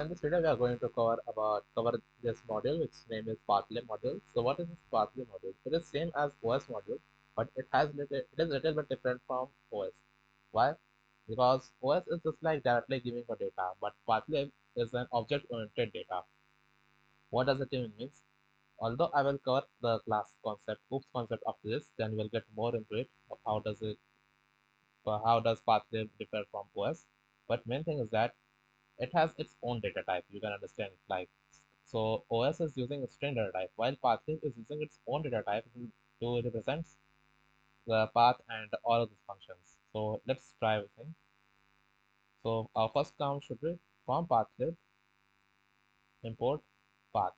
in this video we are going to cover this module which name is Pathlib Module. So what is this Pathlib Module? It is same as OS module, but it is little bit different from OS. Why? Because OS is just like directly giving a data, but Pathlib is an object-oriented data. What does it even mean? Although I will cover the class concept, oops concept after this, then we'll get more into it. How does Pathlib differ from OS? But main thing is that it has its own data type. You can understand it like so. OS is using a string data type, while Pathlib is using its own data type to represent the path and all of these functions. So let's try everything. So our first command should be from Pathlib import path.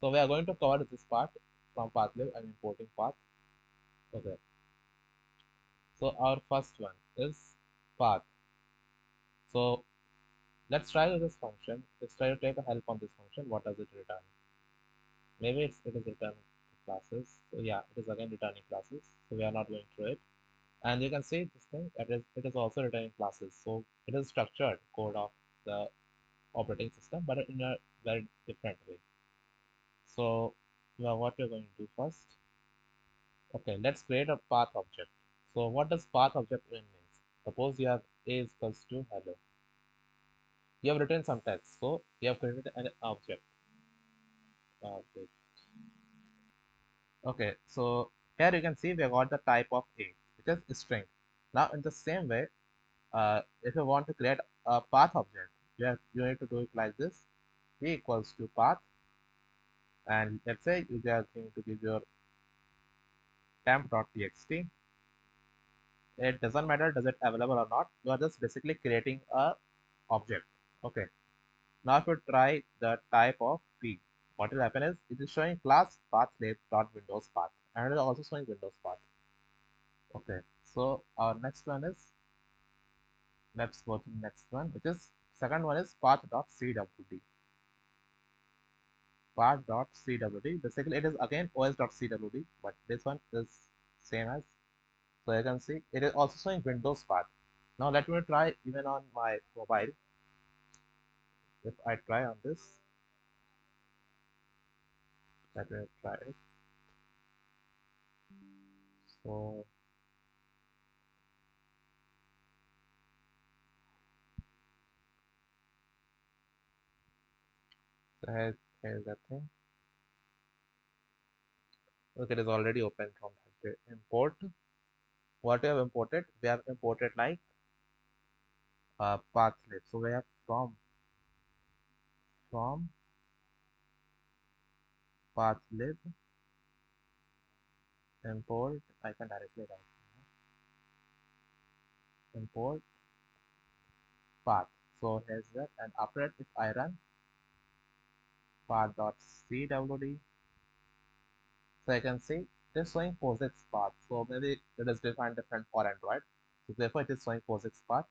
So we are going to cover this part from Pathlib and importing path. Okay. So our first one is path. So let's try this function. Let's try to take a help on this function. What does it return? Maybe it is return classes. So yeah, it is again returning classes. So we are not going through it. And you can see this thing, it is also returning classes. So it is structured code of the operating system, but in a very different way. So what we're going to do first. Okay, let's create a path object. So what does path object mean? Suppose you have a is equals to hello. You have written some text, so you have created an object. Okay, so here you can see we have got the type of a, which is string. Now in the same way, if you want to create a path object, you need to do it like this: p equals to path, and let's say you are going to give your temp.txt. It doesn't matter does it available or not. You are just basically creating a object. Okay. Now if you try the type of p, what will happen is it is showing class pathlib.windows path, and it is also showing Windows path. Okay. So our next one is, let's go to the next one, which is second one is path.cwd. Path.cwd. Basically, it is again os.cwd, but this one is same as. So you can see it is also showing Windows path. Now let me try even on my mobile. If I try on this, let me try it. So here's that thing. Okay, it is already open from the import. What we have imported? We have imported like pathlib. So we have from pathlib import. I can directly write import path. So here's that, and after that, if I run path.cwd, so I can see it is showing POSIX path. So maybe it is defined different for Android. So therefore, it is showing POSIX path,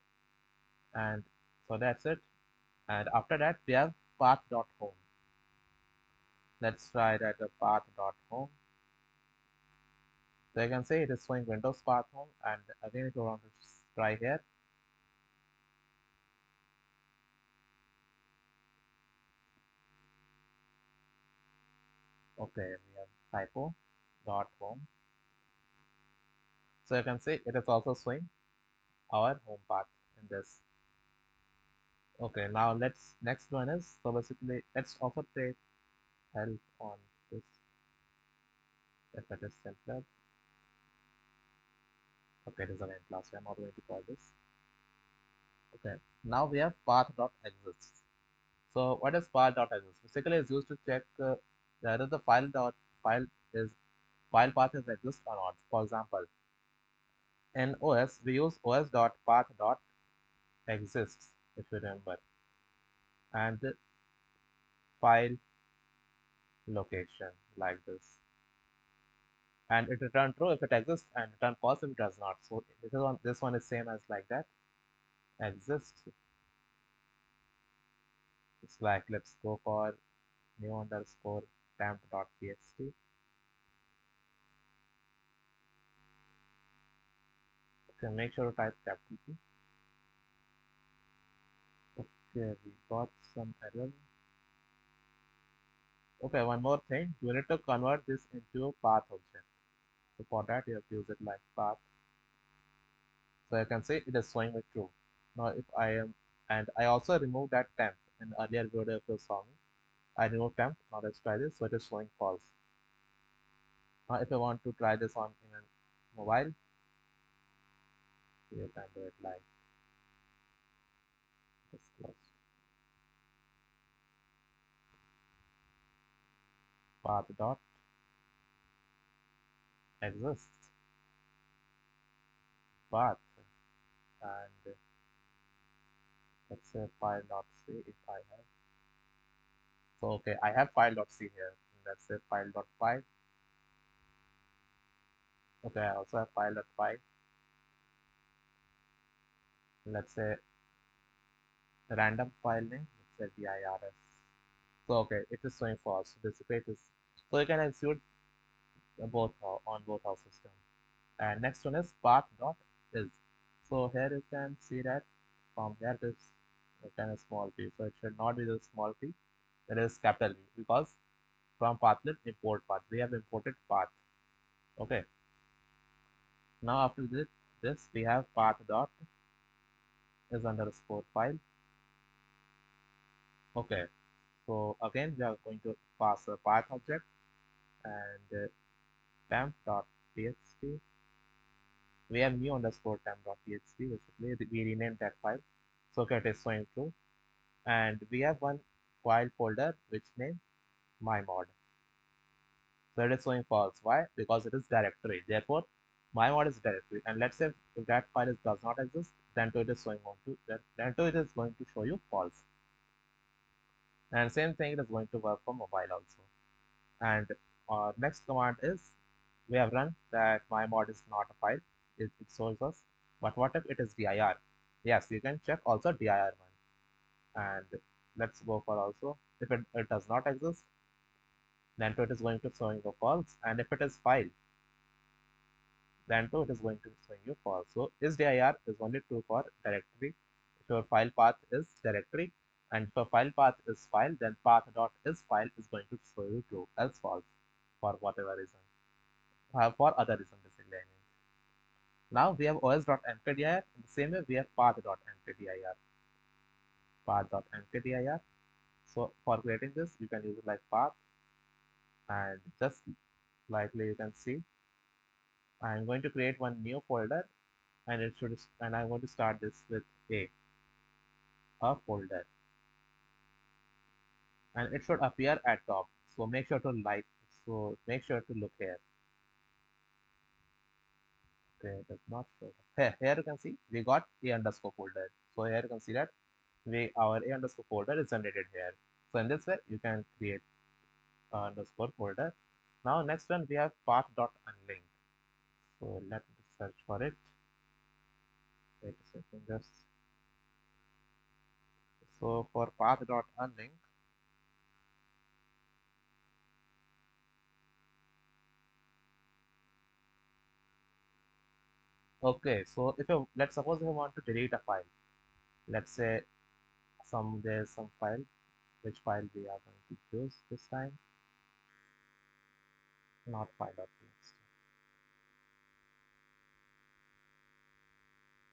and so that's it. And after that, we have path.home. Let's try that path.home. So you can see it is showing Windows path home, and again, if you want to try here, okay, we have typo dot home. So you can see it is also showing our home path in this. Okay, now next one is, so basically let's also take help on this if it is simpler. Okay, it is again class. We are not going to call this. Okay, now we have path.exists. So what is path.exists? Basically, it's used to check whether the file path is exist or not. For example, in OS we use os.path.exists, if you remember, and the file location like this, and it return true if it exists and return false if it does not. So this one is same as like that, exists. It's like, let's go for new underscore temp.txt. Okay, make sure to type capital T. Okay, we got some error. Okay, one more thing. We need to convert this into a path object. So for that, you have to use it like path. So you can see it is showing me true. Now if I am, and I also removed that temp in earlier video if you saw me. I removed temp. Now let's try this. So it is showing false. Now if I want to try this on in a mobile, you can do it like this close. Path dot exists path, and let's say file dot c if I have. So okay, I have file dot c here. Let's say file dot file. Okay, I also have file dot file. Let's say random file name. Let's say dirs. So okay, it is showing false. Dissipate is so you can execute both on both our system. And next one is path dot is. So here you can see that from here it is kind of small p. So it should not be the small p. It is capital P because from pathlib import path we have imported path. Okay. Now after this we have path dot is underscore file. Okay. So again we are going to pass a path object and temp.txt. We have new underscore temp.txt. Basically, we renamed that file. So okay, it is showing true. And we have one file folder which name my mod. So it is showing false. Why? Because it is directory. Therefore, my mod is directory. And let's say if that file does not exist, then to it is showing on to then to it is going to show you false. And same thing it is going to work for mobile also. And our next command is we have run that my mod is not a file. It shows us. But what if it is dir? Yes, you can check also dir one. And let's go for also. If it does not exist, then to it is going to showing the false. And if it is file, then to it is going to showing you false. So is dir is only true for directory. If your file path is directory, and if your file path is file, then path dot is file is going to show you true, else false, for whatever reason. For other reason basically. I mean. Now we have os.mkdir. In the same way, we have path.mkdir. Path.mkdir. So for creating this, you can use it like path, and just likely you can see, I'm going to create one new folder, and I'm going to start this with a folder, and it should appear at top. So make sure to make sure to look here. Okay, it does not show. Here you can see we got a underscore folder. So here you can see that our a underscore folder is generated here. So in this way, you can create underscore folder. Now next one we have path.unlink. So let me search for it. Wait a second, just so for path.unlink. Okay, so if you let's suppose if you want to delete a file, let's say there's some file, which file we are going to choose this time, not file.txt.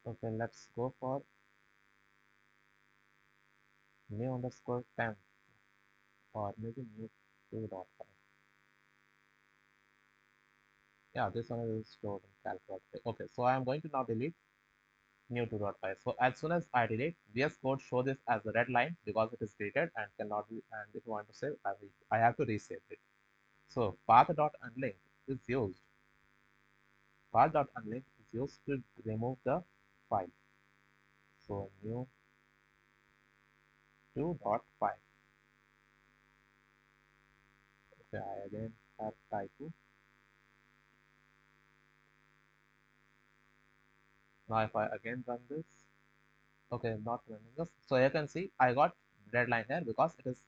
Okay, let's go for new underscore temp or maybe new 2.5. Yeah, this one is stored in calc.py. Okay, so I am going to now delete new 2.5. So as soon as I delete, VS Code show this as a red line because it is deleted and cannot be. And if you want to save, I have to resave it. So path.unlink is used. Path.unlink is used to remove the file. So new 2.5. Okay, I again have typo. Now if I again run this, okay, not running this. So you can see I got red line here because it is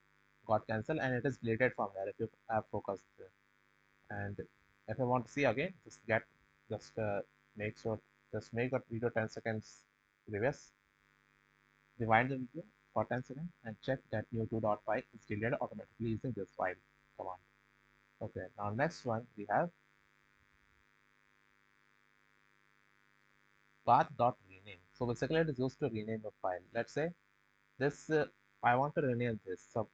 got cancelled and it is deleted from here if you have focused there. And if I want to see again, just make sure, just make that video 10 seconds previous, rewind the video, for 10 seconds and check that new2.py is deleted automatically using this file command. Okay, now next one we have path.rename. So basically it is used to rename a file. Let's say this, I want to rename this. So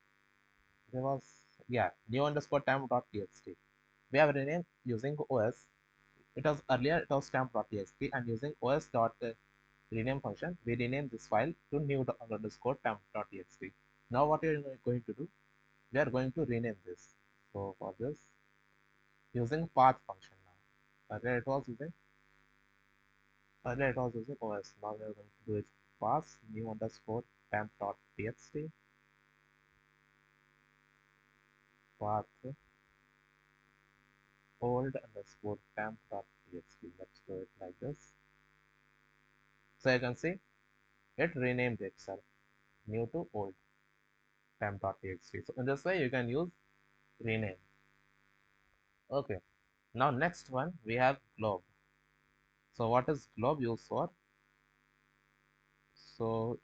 there was, yeah, new underscore temp.txt. We have renamed using OS. It was earlier, it was temp.txt, and using OS dot rename function, we rename this file to new underscore temp.txt. Now what we are going to do? We are going to rename this. So for this, using path function now. Earlier it was using OS. Now we are going to do it path new underscore temp.txt path old underscore temp.txt. Let's do it like this. So you can see it renamed itself new to old temp.txt. So in this way you can use rename. Okay. Now next one we have glob. So what is glob used for? So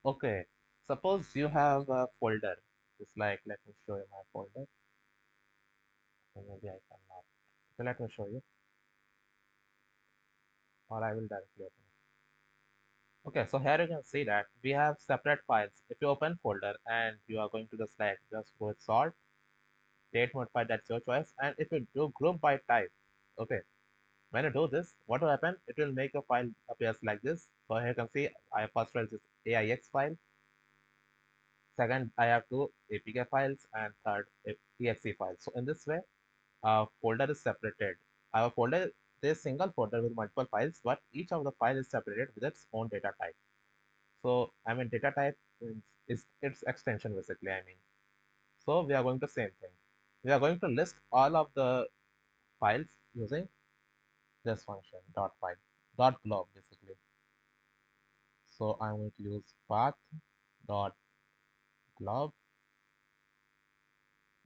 okay, suppose you have a folder. Just like let me show you my folder. Maybe I cannot. So let me show you, or I will directly open it. Okay, so here you can see that we have separate files. If you open folder and you are going to the slide, just go with sort, date modify, that's your choice. And if you do group by type, okay, when you do this, what will happen? It will make a file appears like this. So here you can see I first file is AIX file. Second, I have two APK files, and third, a exe file. So in this way, folder is separated. Our folder is single folder with multiple files, but each of the file is separated with its own data type. So I mean, data type is its extension basically. I mean, so we are going to same thing. We are going to list all of the files using this function dot file dot glob basically. So I'm going to use path dot glob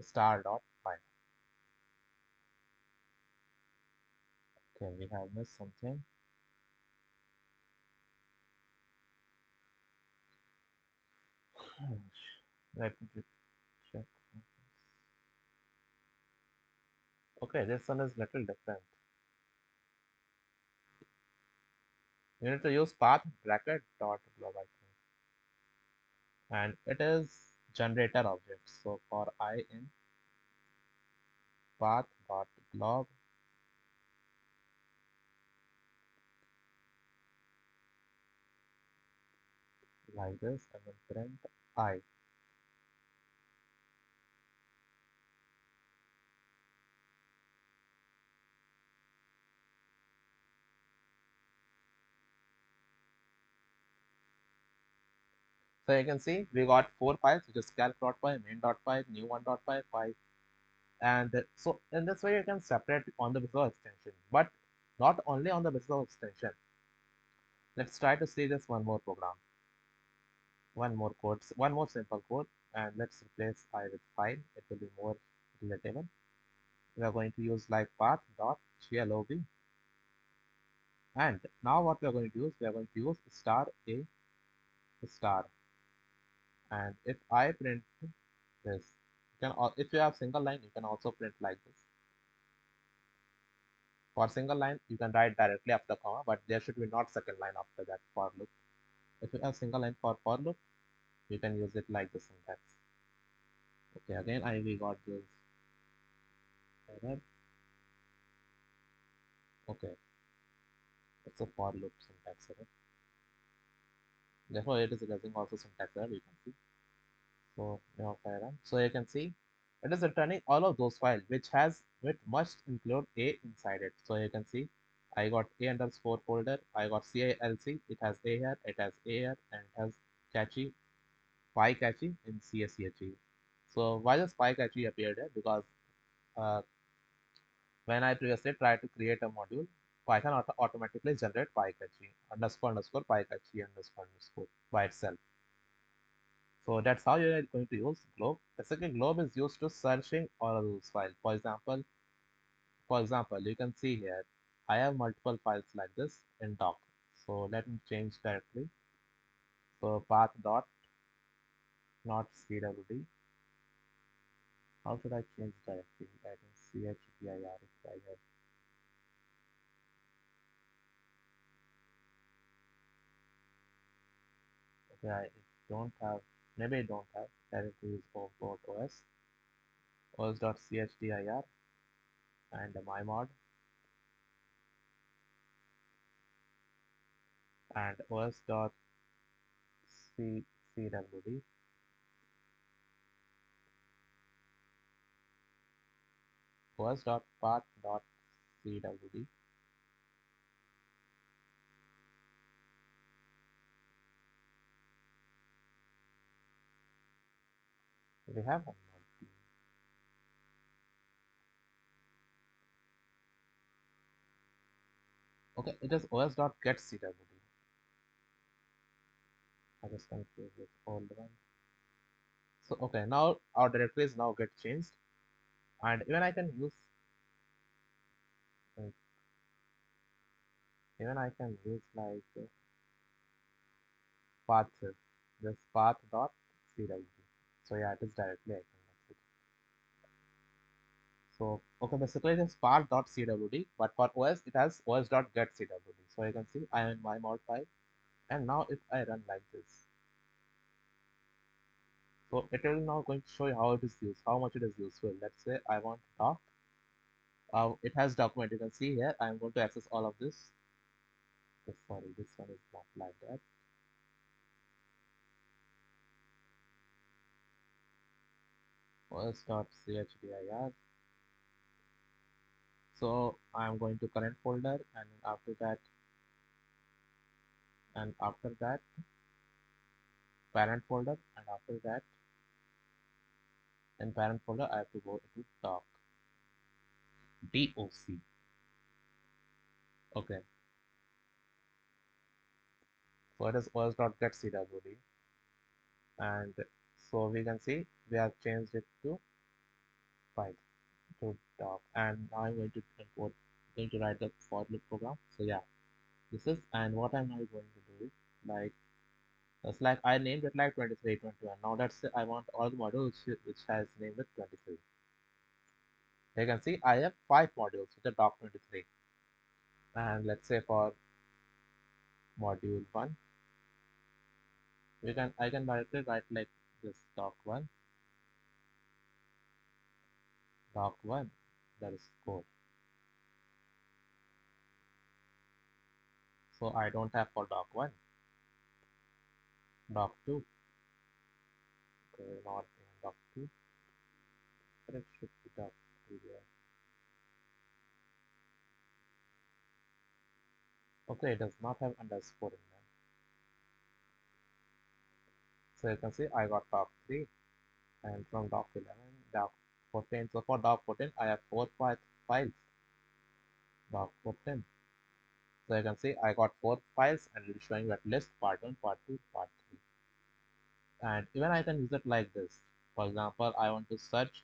star dot file. Okay, we have missed something. Let me check. Okay, this one is little different. You need to use path bracket dot glob, I think, and it is generator object. So for I in path dot glob like this, and then print I. So you can see we got four files, which is calc.py, main.py, new1.py, and so in this way you can separate on the basis of extension, but not only on the basis of extension. Let's try to see this one more program, one more code, one more simple code, and let's replace I with file. It will be more relatable. We are going to use like path dot glob, and now what we are going to use, we are going to use star a star, and if I print this, you can, if you have single line, you can also print like this. For single line, you can write directly after comma, but there should be not second line after that for loop. If you have single line for loop, you can use it like the syntax. Okay, again we got this error. Okay, it's a for loop syntax error. Therefore, it is getting also syntax error, you can see. So so you can see it is returning all of those files which must include a inside it. So you can see I got a underscore folder, I got calc, it has a here, it has a here, and it has catchy py catchy in csche. So why does py catchy appeared here? Because uh, when I previously tried to create a module, Python automatically generate py catchy underscore underscore py catchy underscore underscore by itself. So that's how you're going to use glob. Basically, glob is used to searching all of those files. For example, you can see here, I have multiple files like this in doc. So let me change directly. So path dot not cwd. How should I change directly? I think chdir if I have. Okay, I don't have. Maybe I don't have directories of .os, os.chdir, and mymod, and os.cwd, os.path.cwd. We have one more. Okay, it is os.getcwd. I just confused with old one. So okay, now our directories now get changed, and even I can use uh, like path, this path.cwd. So yeah, it is directly I can access it. So okay, basically it is path.cwd, but for OS it has os.getcwd. So you can see I am in my mod file, and now if I run like this, so it will now going to show you how it is used, how much it is useful. Let's say I want doc. It has document. You can see here. I am going to access all of this. Okay, sorry, this one is not like that. os.chdr. So I am going to current folder, and after that parent folder, and after that in parent folder I have to go to doc. doc. Okay, so it is os.getcwd, and so we can see we have changed it to file to doc, and now I'm going to write the for loop program. So yeah, this is, and what am I going to do is like it's like I named it like 23, 21. Now let's say I want all the modules which has named it 23. You can see I have 5 modules with the doc 23. And let's say for module 1, I can directly write like this doc1, that is code. So I don't have for doc1, doc2, okay, not in doc2, but it should be doc2 there. Okay, it does not have underscore in them. So you can see I got doc3, and from doc11, doc14. So for doc14, I have 4 files, doc14. So you can see I got 4 files, and it is showing that list part 1, part 2, part 3. And even I can use it like this. For example, I want to search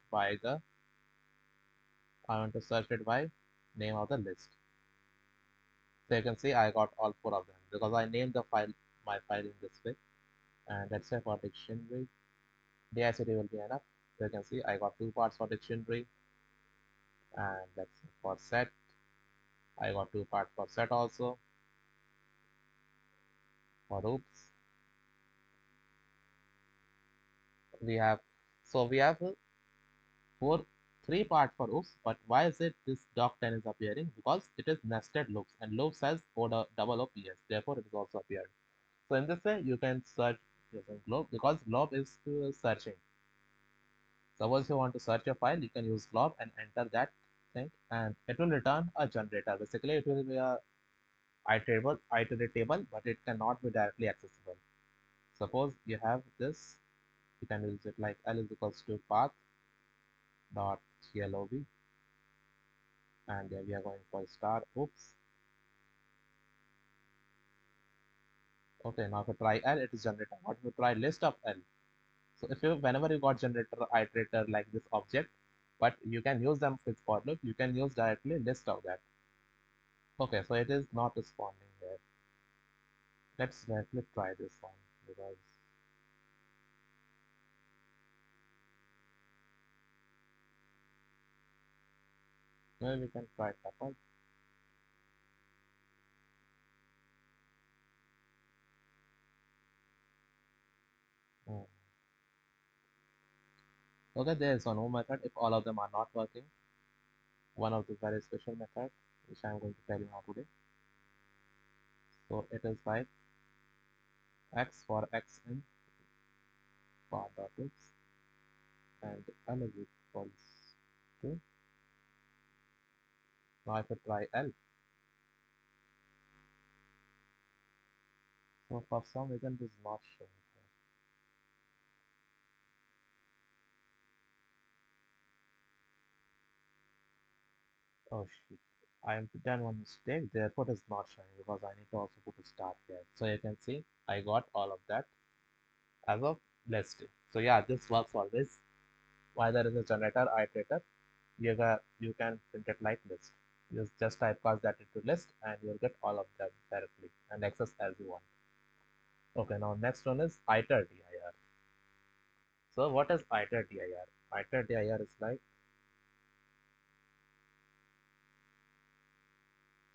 it by name of the list. So you can see I got all 4 of them because I named my file in this way. And let's say for dictionary, DICD will be enough. So you can see I got 2 parts for dictionary, and let's say for set, I got 2 parts for set also. For oops, we have we have 3 parts for oops, but why is it this doc10 is appearing? Because it is nested loops, and loops has double OPS, therefore it is also appeared. So in this way, you can search using glob, because glob is searching. Suppose you want to search a file, you can use glob and enter that thing, and it will return a generator. Basically, it will be a iterable, but it cannot be directly accessible. Suppose you have this, you can use it like L is equals to path dot glob, and then we are going for star oops. Okay, now if you try L, it is generator. What if you try list of L? So if you whenever you got generator iterator like this object, but you can use them with for loop, you can use directly list of that. Okay, so it is not responding here. Let's directly try this one because maybe we can try tuple. Hmm. Okay, there is one more method if all of them are not working. One of the very special method which I'm going to tell you now today. So it is like x for x in bar dot x and l is equals to, now if I try l, so for some reason this is not showing here. Oh shit, I am done one mistake, therefore it is not showing because I need to also put a start here. So you can see I got all of that as of list. So yeah, this works always. Why there is a generator iterator, you can print it like list. You just typecast that into list and you'll get all of them directly and access as you want. Okay, now next one is iterdir. So what is iterdir? Iterdir is like,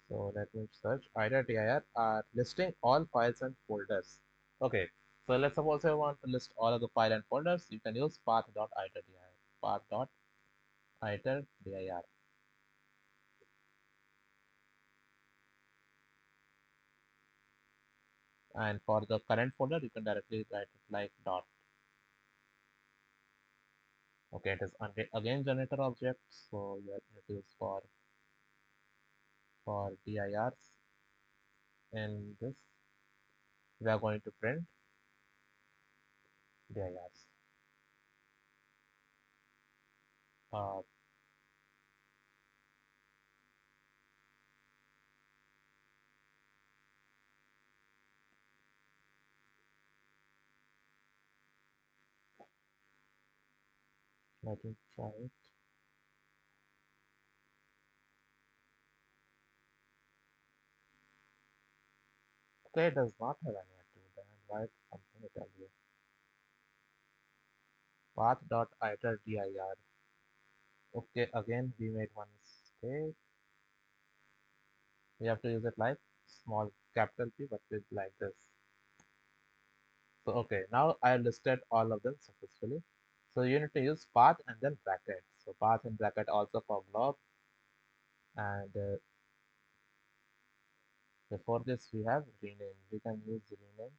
so let me search. Iterdir are listing all files and folders. Okay, so let's suppose I want to list all of the file and folders. You can use path.iterdir. Path.iterdir. And for the current folder, you can directly write it like dot. Okay, it is again generator object. So you it is for dirs. In this, we are going to print dirs. Uh, Let me try it. Okay, it does not have any active. Then write something to tell you. Path.iterdir. Okay, again we made one mistake. We have to use it like small capital P, but with like this. So okay, now I listed all of them successfully. So you need to use path and then bracket. So path and bracket also for glob. And before this we have rename. We can use rename.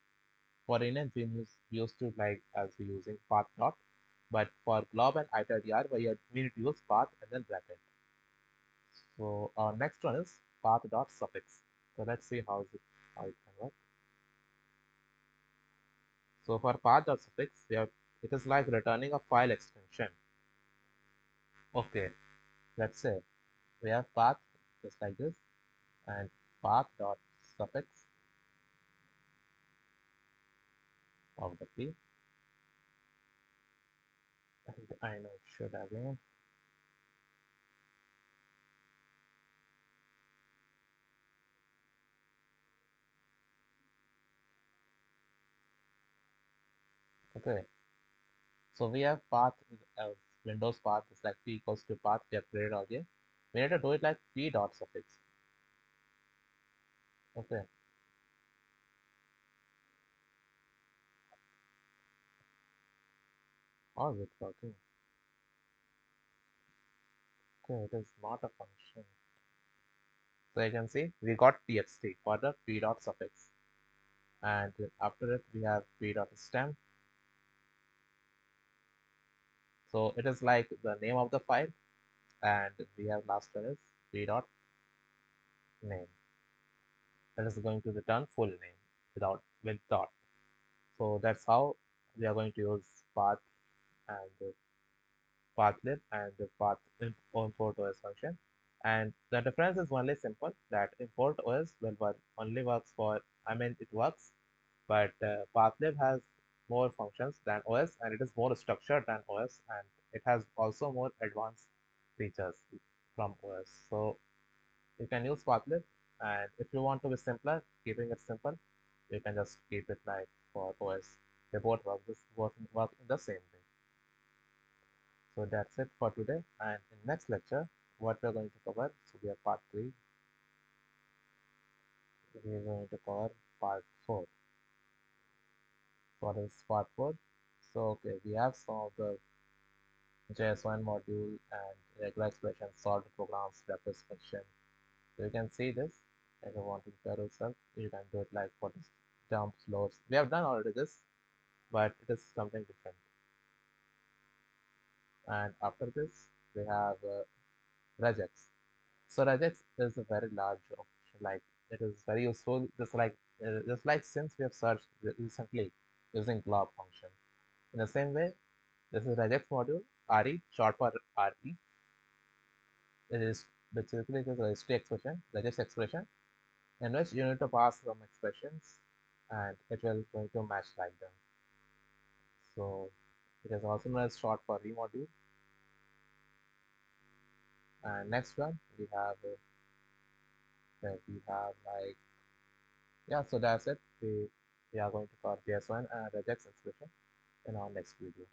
For rename we used to like as we using path dot. But for glob and iterdir we need to use path and then bracket. So our next one is path dot suffix. So let's see how it can work. So for path dot suffix, it is like returning a file extension. Okay, let's say we have path just like this and path dot suffix of the key. And I know it should again. Okay, so we have path Windows path is like p equals to path we have created earlier. We need to do it like p dot suffix. Okay, how is it working? Okay, it is not a function. So you can see we got txt for the p dot suffix. And after it we have p dot stem. So it is like the name of the file, and we have last one is p dot name. That is going to return full name with dot. So that's how we are going to use path and pathlib and the path import OS function. And the difference is only simple that import OS will work only works for, I mean it works, but pathlib has more functions than OS and it is more structured than OS and it has also more advanced features from OS. So you can use pathlib, and if you want to be simpler, keeping it simple, You can just keep it like for OS. They both work in the same way. So that's it for today. And in next lecture, what we're going to cover, so we are part 3, we're going to cover part 4. What is part 4? So okay, we have some of the JS1 module and regular expressions, solved programs, reference function. So you can see this. If you want to compare yourself, you can do it like for this jumps, loads. We have done already this, but it is something different. And after this, we have regex. So regex is a very large option. Like it is very useful. Just like since we have searched recently using glob function. In the same way, this is regex module, RE, short for RE. It is basically just a registry expression, regex expression, in which you need to pass some expressions and it will going to match like them. So it is also known as short for remodule. And next one we have like, yeah, so that's it. We are going to cover JS1 and regex expression in our next video.